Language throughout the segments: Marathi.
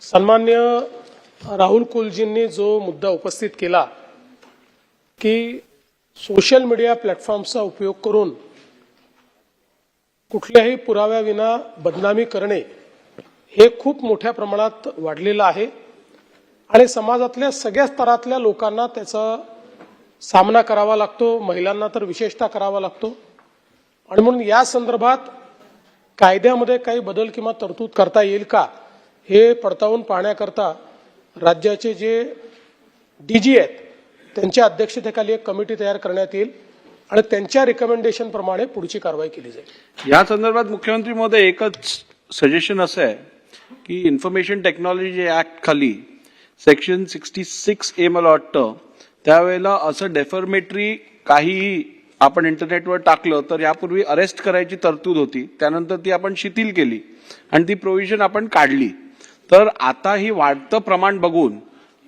सन्मान्य राहुल कुलजींनी जो मुद्दा उपस्थित केला की सोशल मीडिया प्लॅटफॉर्मचा उपयोग करून कुठल्याही पुराव्याविना बदनामी करणे हे खूप मोठ्या प्रमाणात वाढलेलं आहे आणि समाजातल्या सगळ्या स्तरातल्या लोकांना त्याचा सामना करावा लागतो, महिलांना तर विशेषतः करावा लागतो। आणि म्हणून या संदर्भात कायद्यामध्ये काही बदल किंवा तरतूद करता येईल का हे पडताळून पाहण्याकरता राज्याचे जे डीजी आहेत त्यांच्या अध्यक्षतेखाली एक कमिटी तयार करण्यात येईल आणि त्यांच्या रिकमेंडेशन प्रमाणे पुढची कारवाई केली जाईल। या संदर्भात मुख्यमंत्री महोदय एकच सजेशन असं आहे की इन्फॉर्मेशन टेक्नॉलॉजी ऍक्ट खाली सेक्शन 66A मला वाटतं त्यावेळेला असं डेफर्मेटरी काहीही आपण इंटरनेटवर टाकलं तर यापूर्वी अरेस्ट करायची तरतूद होती, त्यानंतर ती आपण शिथिल केली आणि ती प्रोव्हिजन आपण काढली। तर आता ही वाढतं प्रमाण बघून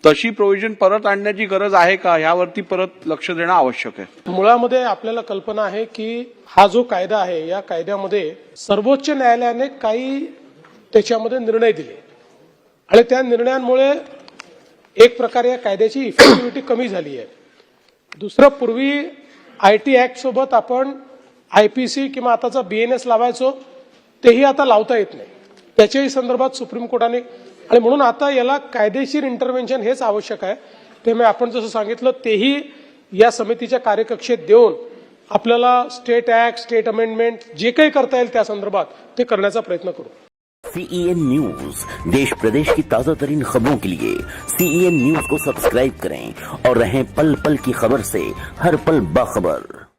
तशी प्रोव्हिजन परत आणण्याची गरज आहे का यावरती परत लक्ष देणं आवश्यक आहे। मुळामध्ये आपल्याला कल्पना आहे की हा जो कायदा आहे या कायद्यामध्ये सर्वोच्च न्यायालयाने काही त्याच्यामध्ये निर्णय दिले आणि त्या निर्णयांमुळे एक प्रकारे या कायद्याची इफेक्टिव्हिटी कमी झाली आहे। दुसरं, पूर्वी IT ऍक्ट सोबत आपण IPC किंवा आताचा BNS लावायचो, तेही आता लावता येत नाही, त्याच्याही संदर्भात सुप्रीम कोर्टाने आणि म्हणून आता याला कायदेशीर इंटरव्हेन्शन हेच आवश्यक आहे। त्यामुळे आपण जसं सांगितलं तेही या समितीच्या कार्यकक्षेत देऊन आपल्याला स्टेट ऍक्ट, स्टेट अमेंडमेंट जे काही करता येईल त्या संदर्भात ते करण्याचा प्रयत्न करू। CEN न्यूज देश प्रदेश की ताजा तरीन खबरों के लिए CEN न्यूज को सब्सक्राइब करें और रहें पल पल की खबर से हर पल बाखबर।